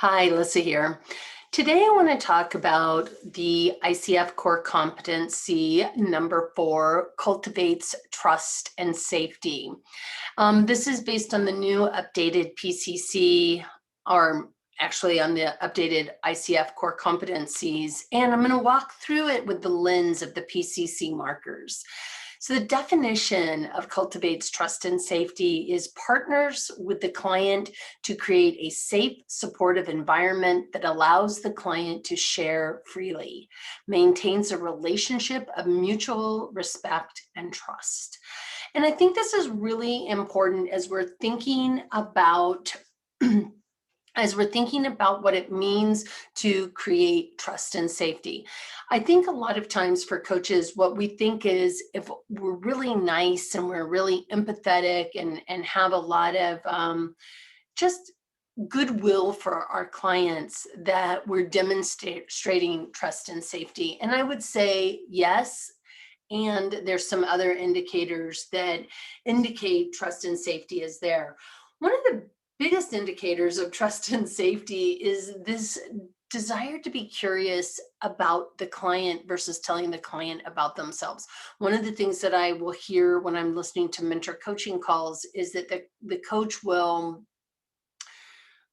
Hi, Lyssa here. Today I want to talk about the ICF Core Competency number 4, Cultivates Trust and Safety. This is based on the new updated PCC, or actually on the updated ICF Core Competencies, and I'm going to walk through it with the lens of the PCC markers. So the definition of Cultivates Trust and Safety is partners with the client to create a safe, supportive environment that allows the client to share freely, maintains a relationship of mutual respect and trust. And I think this is really important as we're thinking about what it means to create trust and safety. I think a lot of times for coaches, what we think is if we're really nice and we're really empathetic and have a lot of just goodwill for our clients, that we're demonstrating trust and safety. And I would say yes. And there's some other indicators that indicate trust and safety is there. One of the biggest indicators of trust and safety is this desire to be curious about the client versus telling the client about themselves. One of the things that I will hear when I'm listening to mentor coaching calls is that the coach will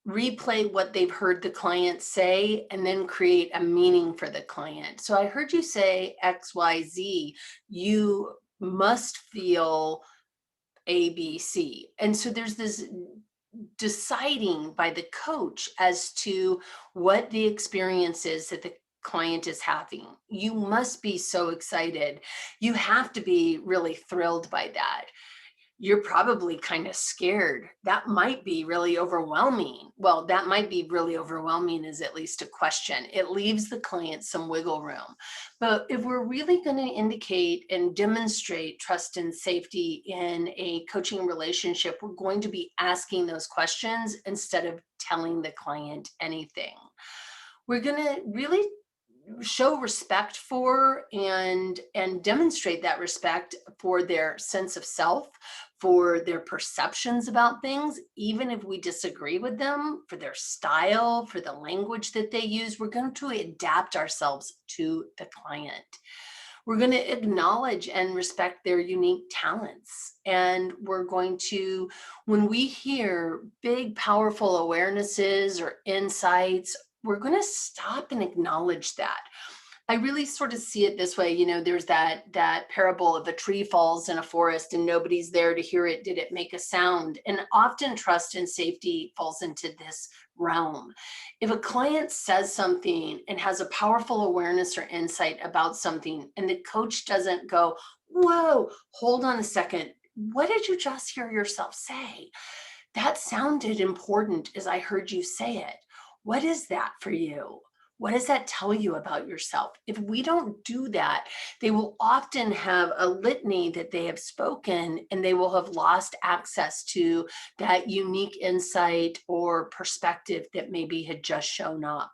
replay what they've heard the client say and then create a meaning for the client. So I heard you say XYZ, you must feel ABC. And so there's this deciding by the coach as to what the experience is that the client is having. You must be so excited. You have to be really thrilled by that. You're probably kind of scared. That might be really overwhelming. Well, that might be really overwhelming is at least a question. It leaves the client some wiggle room. But if we're really going to indicate and demonstrate trust and safety in a coaching relationship, we're going to be asking those questions instead of telling the client anything. We're going to really show respect for and demonstrate that respect for their sense of self, for their perceptions about things, even if we disagree with them, for their style, for the language that they use. We're going to adapt ourselves to the client. We're going to acknowledge and respect their unique talents. And we're going to, when we hear big, powerful awarenesses or insights, we're going to stop and acknowledge that. I really sort of see it this way. There's that parable of a tree falls in a forest and nobody's there to hear it. Did it make a sound? And often trust and safety falls into this realm. If a client says something and has a powerful awareness or insight about something, and the coach doesn't go, whoa, hold on a second. What did you just hear yourself say? That sounded important as I heard you say it. What is that for you? What does that tell you about yourself? If we don't do that, they will often have a litany that they have spoken and they will have lost access to that unique insight or perspective that maybe had just shown up.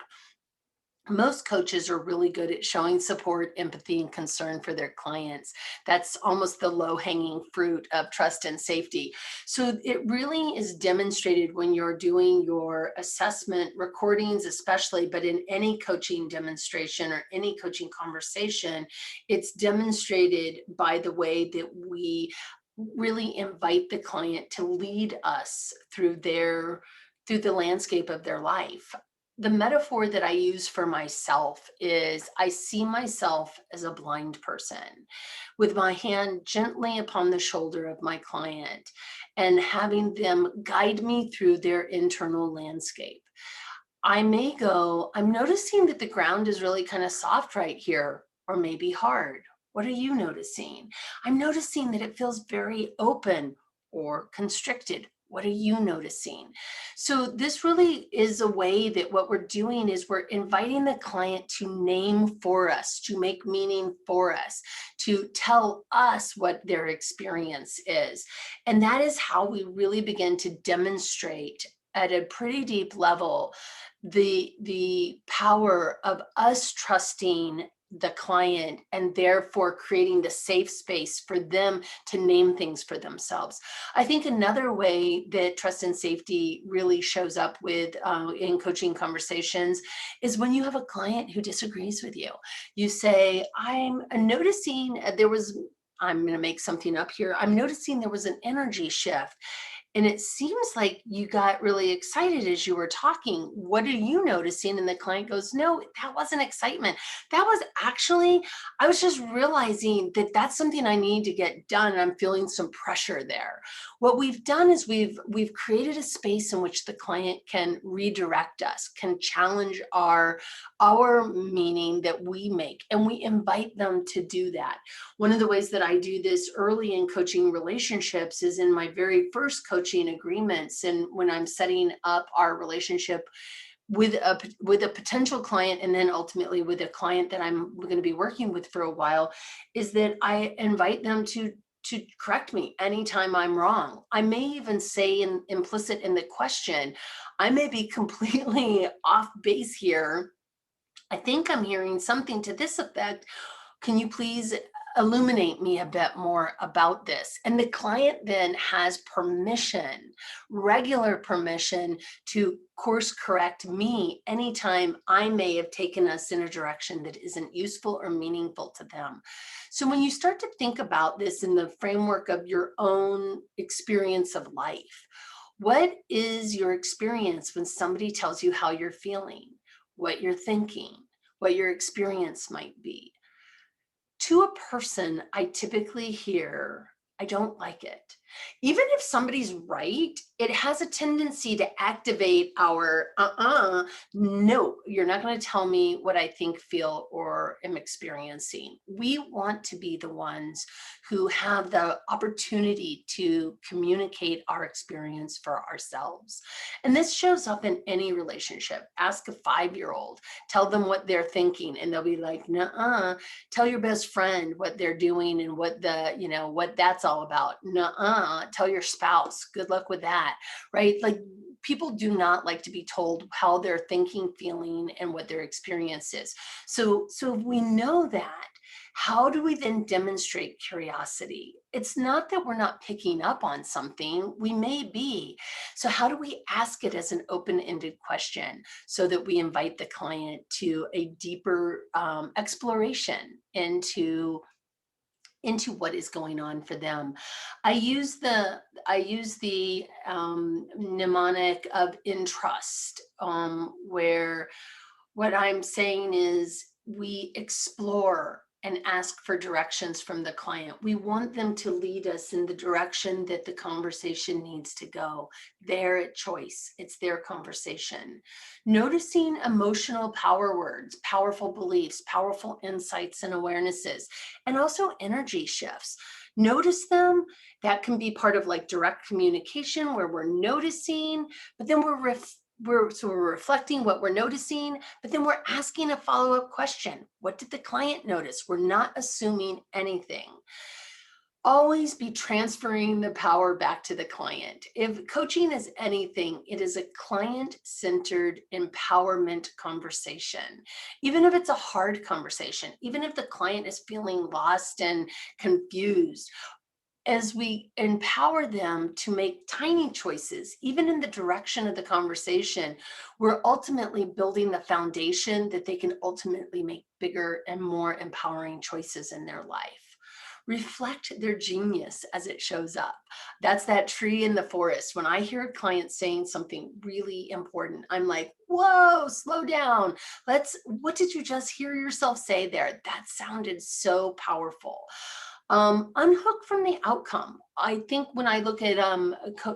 Most coaches are really good at showing support, empathy, and concern for their clients. That's almost the low-hanging fruit of trust and safety. So it really is demonstrated when you're doing your assessment recordings, especially, but in any coaching demonstration or any coaching conversation, it's demonstrated by the way that we really invite the client to lead us through the landscape of their life. The metaphor that I use for myself is I see myself as a blind person with my hand gently upon the shoulder of my client and having them guide me through their internal landscape. I may go, I'm noticing that the ground is really kind of soft right here, or maybe hard. What are you noticing? I'm noticing that it feels very open or constricted. What are you noticing? So this really is a way that what we're doing is we're inviting the client to name for us, to make meaning for us, to tell us what their experience is. And that is how we really begin to demonstrate at a pretty deep level the power of us trusting the client, and therefore creating the safe space for them to name things for themselves. I think another way that trust and safety really shows up with in coaching conversations is when you have a client who disagrees with you. You say, I'm noticing I'm going to make something up here. I'm noticing there was an energy shift. And it seems like you got really excited as you were talking. What are you noticing? And the client goes, no, that wasn't excitement. That was actually, I was just realizing that that's something I need to get done. And I'm feeling some pressure there. What we've done is we've created a space in which the client can redirect us, can challenge our meaning that we make, and we invite them to do that. One of the ways that I do this early in coaching relationships is in my very first coaching agreements, and when I'm setting up our relationship with a potential client, and then ultimately with a client that I'm going to be working with for a while, is that I invite them to correct me anytime I'm wrong. I may even say implicit in the question, I may be completely off base here. I think I'm hearing something to this effect. Can you please illuminate me a bit more about this? And the client then has permission, regular permission, to course correct me anytime I may have taken us in a direction that isn't useful or meaningful to them. So when you start to think about this in the framework of your own experience of life, what is your experience when somebody tells you how you're feeling, what you're thinking, what your experience might be? To a person, I typically hear, I don't like it. Even if somebody's right, it has a tendency to activate our, no, you're not going to tell me what I think, feel, or am experiencing. We want to be the ones who have the opportunity to communicate our experience for ourselves. And this shows up in any relationship. Ask a 5-year-old, tell them what they're thinking, and they'll be like, nuh-uh. Tell your best friend what they're doing and what what that's all about. Nuh-uh. Tell your spouse, good luck with that, right? Like, people do not like to be told how they're thinking, feeling, and what their experience is. So if we know that, how do we then demonstrate curiosity? It's not that we're not picking up on something, we may be. So how do we ask it as an open-ended question so that we invite the client to a deeper exploration into what is going on for them? I use the mnemonic of entrust, where what I'm saying is we explore and ask for directions from the client. We want them to lead us in the direction that the conversation needs to go. Their choice, it's their conversation. Noticing emotional power words, powerful beliefs, powerful insights and awarenesses, and also energy shifts. Notice them. That can be part of like direct communication where we're noticing, but then we're reflecting what we're noticing, but then we're asking a follow-up question. What did the client notice? We're not assuming anything. Always be transferring the power back to the client. If coaching is anything, it is a client-centered empowerment conversation. Even if it's a hard conversation, even if the client is feeling lost and confused, as we empower them to make tiny choices, even in the direction of the conversation, we're ultimately building the foundation that they can ultimately make bigger and more empowering choices in their life. Reflect their genius as it shows up. That's that tree in the forest. When I hear a client saying something really important, I'm like, whoa, slow down. What did you just hear yourself say there? That sounded so powerful. Unhook from the outcome. I think when I look at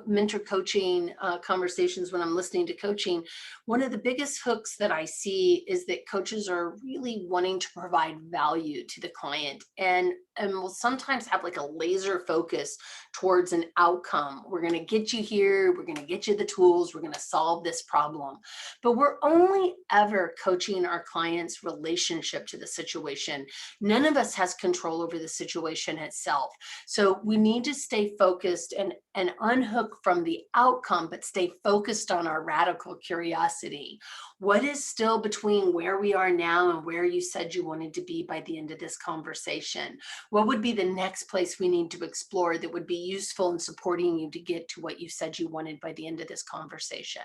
mentor coaching conversations, when I'm listening to coaching, one of the biggest hooks that I see is that coaches are really wanting to provide value to the client, and will sometimes have like a laser focus towards an outcome. We're going to get you here. We're going to get you the tools. We're going to solve this problem. But we're only ever coaching our client's relationship to the situation. None of us has control over the situation itself. So we need to stay focused and unhook from the outcome, but stay focused on our radical curiosity. What is still between where we are now and where you said you wanted to be by the end of this conversation? What would be the next place we need to explore that would be useful in supporting you to get to what you said you wanted by the end of this conversation?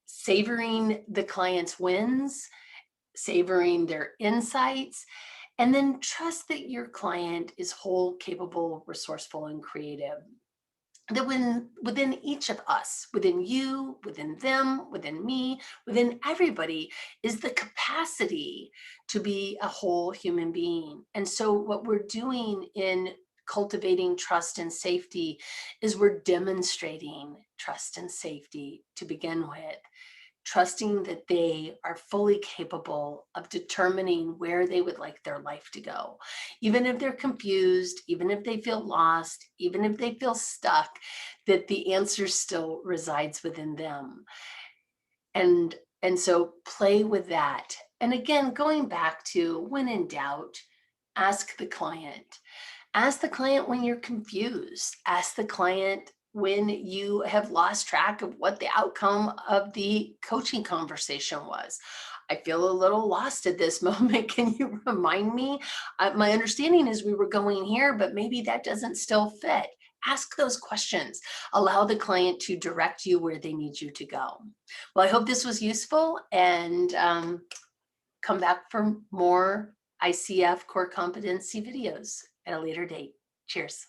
Savoring the client's wins, savoring their insights, and then trust that your client is whole, capable, resourceful, and creative. That within each of us, within you, within them, within me, within everybody, is the capacity to be a whole human being. And so what we're doing in cultivating trust and safety is we're demonstrating trust and safety to begin with, trusting that they are fully capable of determining where they would like their life to go. Even if they're confused, even if they feel lost, even if they feel stuck, that the answer still resides within them. And so play with that. And again, going back to when in doubt, ask the client. Ask the client when you're confused. Ask the client when you have lost track of what the outcome of the coaching conversation was. I feel a little lost at this moment. Can you remind me? My understanding is we were going here, but maybe that doesn't still fit. Ask those questions. Allow the client to direct you where they need you to go. Well, I hope this was useful, and come back for more ICF Core Competency videos at a later date. Cheers.